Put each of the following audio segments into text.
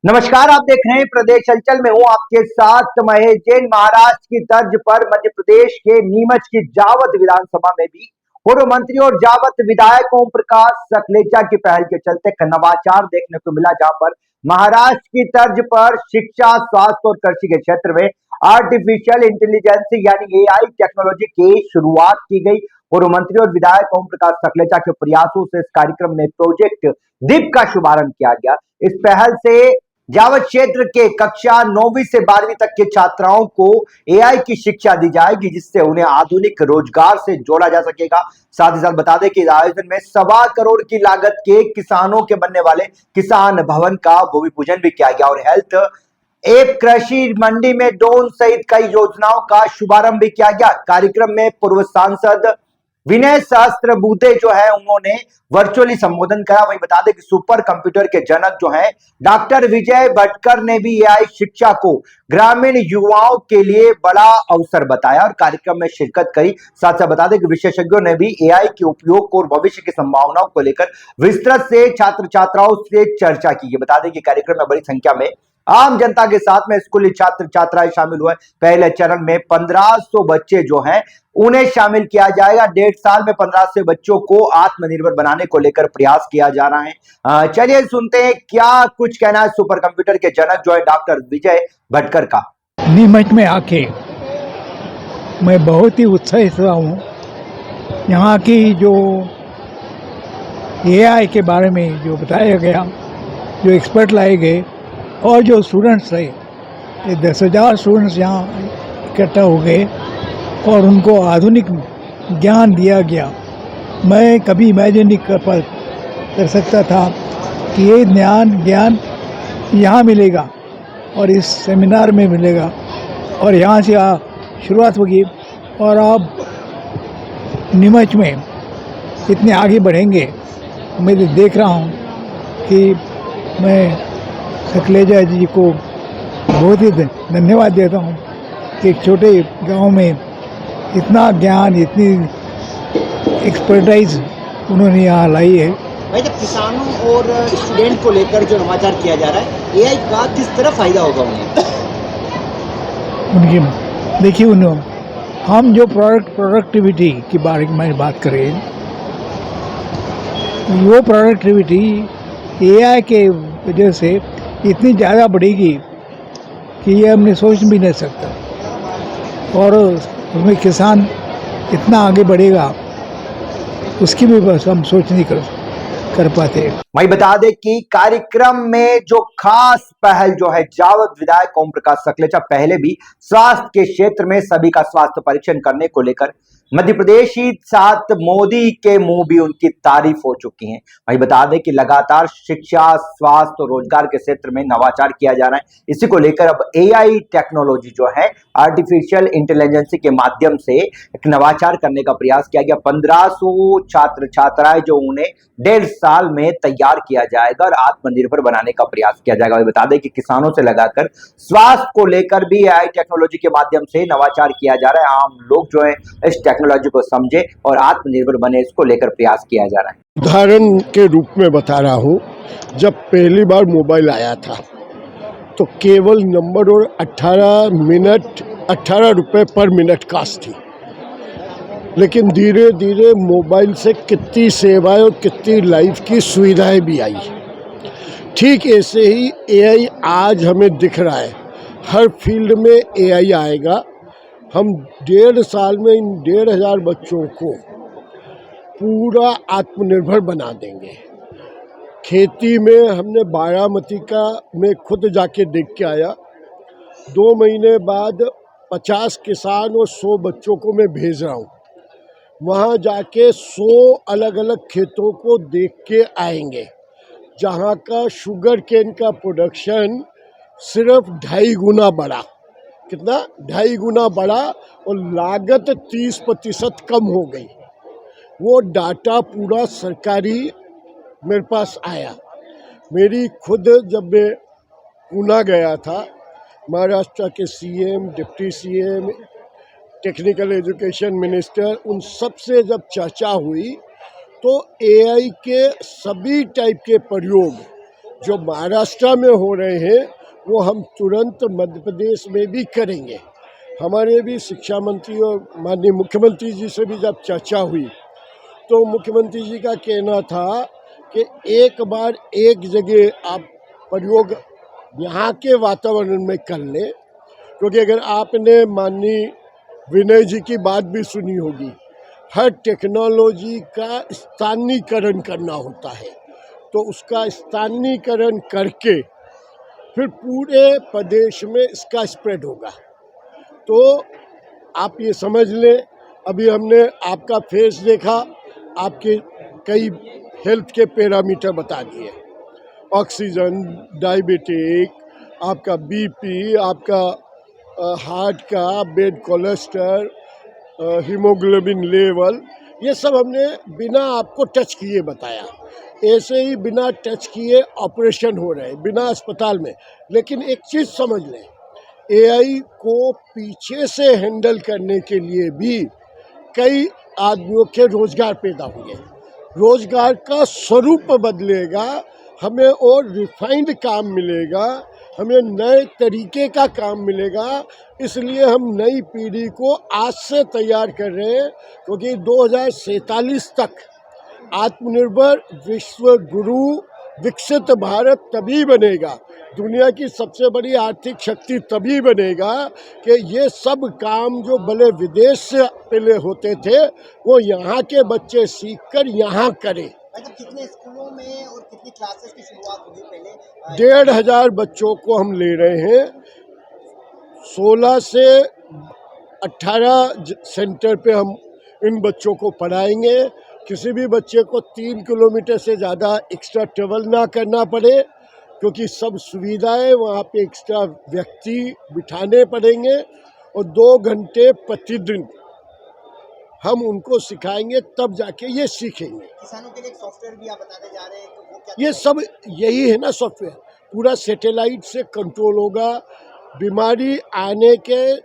नमस्कार, आप देख रहे हैं प्रदेश हलचल में हूं आपके साथ महेश जैन। महाराष्ट्र की तर्ज पर मध्य प्रदेश के नीमच की जावद विधानसभा में भी पूर्व मंत्री और जावद विधायक ओम प्रकाश सकलेचा की पहल के चलते एक नवाचार देखने को मिला, जहां पर महाराष्ट्र की तर्ज पर शिक्षा, स्वास्थ्य और कृषि के क्षेत्र में आर्टिफिशियल इंटेलिजेंस यानी एआई टेक्नोलॉजी की शुरुआत की गई। पूर्व मंत्री और विधायक ओम प्रकाश सकलेचा के प्रयासों से इस कार्यक्रम में प्रोजेक्ट दीप का शुभारंभ किया गया। इस पहल से जावद क्षेत्र के कक्षा 9वीं से 12वीं तक के छात्राओं को एआई की शिक्षा दी जाएगी, जिससे उन्हें आधुनिक रोजगार से जोड़ा जा सकेगा। साथ ही साथ बता दें कि इस आयोजन में 1.25 करोड़ की लागत के किसानों के बनने वाले किसान भवन का भूमि पूजन भी किया गया और हेल्थ एक कृषि मंडी में ड्रोन सहित कई योजनाओं का शुभारंभ भी किया गया। कार्यक्रम में पूर्व सांसद विनय सहस्त्रबुद्धे जो है उन्होंने वर्चुअली संबोधन करा। वहीं बता दें कि सुपर कंप्यूटर के जनक जो है डॉक्टर विजय भटकर ने भी एआई शिक्षा को ग्रामीण युवाओं के लिए बड़ा अवसर बताया और कार्यक्रम में शिरकत करी। साथ साथ बता दें कि विशेषज्ञों ने भी एआई के उपयोग और भविष्य की संभावनाओं को लेकर विस्तृत से छात्र छात्राओं से चर्चा की। बता दें कि कार्यक्रम में बड़ी संख्या में आम जनता के साथ में स्कूली छात्र छात्राएं शामिल हुए। पहले चरण में 1500 बच्चे जो हैं उन्हें शामिल किया जाएगा। 1.5 साल में 1500 बच्चों को आत्मनिर्भर बनाने को लेकर प्रयास किया जा रहा है। चलिए सुनते हैं क्या कुछ कहना है सुपर कंप्यूटर के जनक जो है डॉक्टर विजय भटकर का। नीमच में आके मैं बहुत ही उत्साहित रहा हूँ। यहाँ की जो एआई के बारे में जो बताया गया, जो एक्सपर्ट लाए गए और जो स्टूडेंट्स रहे, ये 10,000 स्टूडेंट्स यहाँ इकट्ठा हो गए और उनको आधुनिक ज्ञान दिया गया। मैं कभी इमेजिन नहीं कर सकता था कि ये ज्ञान यहाँ मिलेगा और इस सेमिनार में मिलेगा और यहाँ से शुरुआत होगी और अब नीमच में इतने आगे बढ़ेंगे। मैं देख रहा हूँ कि मैं सकलेचा जी को बहुत ही धन्यवाद देता हूँ कि एक छोटे गांव में इतना ज्ञान, इतनी एक्सपर्टाइज उन्होंने यहाँ लाई है। भाई, जब किसानों और स्टूडेंट को लेकर जो नवाचार किया जा रहा है, एआई का किस तरह फायदा होगा उनकी देखिए, हम जो प्रोडक्टिविटी के बारे में बात करें, वो प्रोडक्टिविटी एआई के वजह से इतनी ज़्यादा बढ़ेगी कि ये हमने सोच भी नहीं सकता और उसमें किसान इतना आगे बढ़ेगा उसकी भी बस हम सोच नहीं कर पाते। वही बता दें कि कार्यक्रम में जो खास पहल जो है जावद विधायक ओम प्रकाश सकलेचा पहले भी स्वास्थ्य के क्षेत्र में सभी का स्वास्थ्य परीक्षण करने को लेकर मध्य प्रदेश ही साथ मोदी के मुंह भी उनकी तारीफ हो चुकी है। वही बता दें कि लगातार शिक्षा, स्वास्थ्य और रोजगार के क्षेत्र में नवाचार किया जा रहा है। इसी को लेकर अब एआई टेक्नोलॉजी जो है आर्टिफिशियल इंटेलिजेंस के माध्यम से एक नवाचार करने का प्रयास किया गया। 1500 छात्र छात्राएं जो उन्हें 1.5 साल में तैयार किया जाएगा और आत्मनिर्भर बनाने का प्रयास किया जाएगा। बता दें कि किसानों से लगाकर स्वास्थ्य को लेकर भी एआई टेक्नोलॉजी के माध्यम से नवाचार किया जा रहा है। आम लोग जो है इस टेक्नोलॉजी को समझे और आत्मनिर्भर बने, इसको लेकर प्रयास किया जा रहा है। उदाहरण के रूप में बता रहा हूँ, जब पहली बार मोबाइल आया था तो केवल नंबर और 18 रुपए पर मिनट कास्ट थी, लेकिन धीरे धीरे मोबाइल से कितनी सेवाएं और कितनी लाइफ की सुविधाएं भी आई। ठीक ऐसे ही एआई आज हमें दिख रहा है, हर फील्ड में एआई आएगा। हम 1.5 साल में इन 1,500 बच्चों को पूरा आत्मनिर्भर बना देंगे। खेती में हमने बारामती का मैं खुद जाके देख के आया। 2 महीने बाद 50 किसान और 100 बच्चों को मैं भेज रहा हूँ। वहाँ जाके 100 अलग अलग खेतों को देख के आएंगे, जहाँ का शुगर केन का प्रोडक्शन सिर्फ 2.5 गुना बढ़ा। कितना? 2.5 गुना बढ़ा और लागत 30% कम हो गई। वो डाटा पूरा सरकारी मेरे पास आया। मेरी खुद जब मैं पूना गया था, महाराष्ट्र के CM, deputy CM, technical education minister, उन सब से जब चर्चा हुई तो एआई के सभी टाइप के प्रयोग जो महाराष्ट्र में हो रहे हैं वो हम तुरंत मध्य प्रदेश में भी करेंगे। हमारे भी शिक्षा मंत्री और माननीय मुख्यमंत्री जी से भी जब चर्चा हुई तो मुख्यमंत्री जी का कहना था कि एक बार एक जगह आप प्रयोग यहाँ के वातावरण में कर लें, क्योंकि अगर आपने माननीय विनय जी की बात भी सुनी होगी, हर टेक्नोलॉजी का स्थानीयकरण करना होता है, तो उसका स्थानीयकरण करके फिर पूरे प्रदेश में इसका स्प्रेड होगा। तो आप ये समझ लें, अभी हमने आपका फेस देखा, आपके कई हेल्थ के पैरामीटर बता दिए, ऑक्सीजन, डायबिटिक, आपका बीपी, आपका हार्ट का, बेड कोलेस्ट्रॉल, हीमोग्लोबिन लेवल, ये सब हमने बिना आपको टच किए बताया। ऐसे ही बिना टच किए ऑपरेशन हो रहे हैं बिना अस्पताल में। लेकिन एक चीज़ समझ लें, एआई को पीछे से हैंडल करने के लिए भी कई आदमियों के रोजगार पैदा होंगे, रोजगार का स्वरूप बदलेगा, हमें और रिफाइंड काम मिलेगा, हमें नए तरीके का काम मिलेगा। इसलिए हम नई पीढ़ी को आज से तैयार कर रहे हैं, क्योंकि 2047 तक आत्मनिर्भर विश्व गुरु विकसित भारत तभी बनेगा, दुनिया की सबसे बड़ी आर्थिक शक्ति तभी बनेगा कि ये सब काम जो भले विदेश से पहले होते थे वो यहाँ के बच्चे सीखकर यहाँ करें। मतलब कितने स्कूलों में और कितनी क्लासेस की शुरुआत होगी पहले? 1500 बच्चों को हम ले रहे हैं। 16 से 18 सेंटर पे हम इन बच्चों को पढ़ाएंगे। किसी भी बच्चे को 3 किलोमीटर से ज़्यादा एक्स्ट्रा ट्रेवल ना करना पड़े, क्योंकि सब सुविधाएं वहाँ पे एक्स्ट्रा व्यक्ति बिठाने पड़ेंगे, और 2 घंटे प्रतिदिन हम उनको सिखाएंगे, तब जाके ये सीखेंगे। किसानों के लिए एक सॉफ्टवेयर भी आप बताने जा रहे हैं, तो वो क्या? ये सब यही है ना सॉफ्टवेयर, पूरा सैटेलाइट से कंट्रोल होगा। बीमारी आने के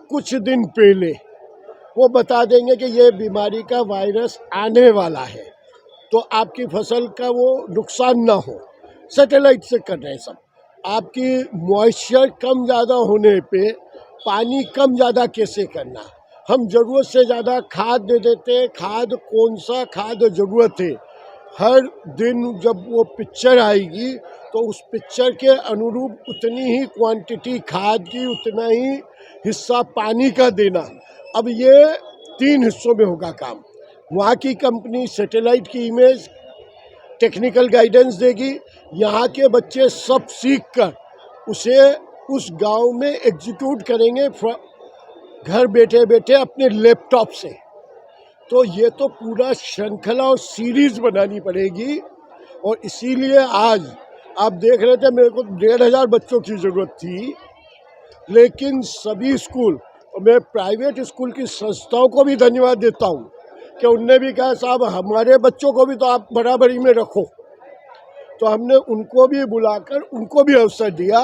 कुछ दिन पहले वो बता देंगे कि ये बीमारी का वायरस आने वाला है, तो आपकी फसल का वो नुकसान ना हो। सैटेलाइट से कर रहे हैं सब। आपकी मॉइस्चर कम ज़्यादा होने पे पानी कम ज़्यादा कैसे करना, हम ज़रूरत से ज़्यादा खाद दे देते हैं, खाद कौन सा खाद ज़रूरत है, हर दिन जब वो पिक्चर आएगी तो उस पिक्चर के अनुरूप उतनी ही क्वांटिटी खाद की, उतना ही हिस्सा पानी का देना। अब ये 3 हिस्सों में होगा काम। वहाँ की कंपनी सैटेलाइट की इमेज, टेक्निकल गाइडेंस देगी, यहाँ के बच्चे सब सीख कर उसे उस गांव में एग्जीक्यूट करेंगे घर बैठे बैठे अपने लैपटॉप से। तो ये तो पूरा श्रृंखला और सीरीज बनानी पड़ेगी, और इसीलिए आज आप देख रहे थे मेरे को 1500 बच्चों की ज़रूरत थी, लेकिन सभी स्कूल, और मैं प्राइवेट स्कूल की संस्थाओं को भी धन्यवाद देता हूँ कि उनने भी कहा साहब हमारे बच्चों को भी तो आप बराबरी में रखो। तो हमने उनको भी बुलाकर उनको भी अवसर दिया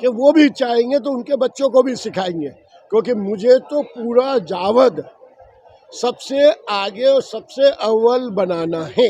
कि वो भी चाहेंगे तो उनके बच्चों को भी सिखाएंगे, क्योंकि मुझे तो पूरा जावद सबसे आगे और सबसे अव्वल बनाना है।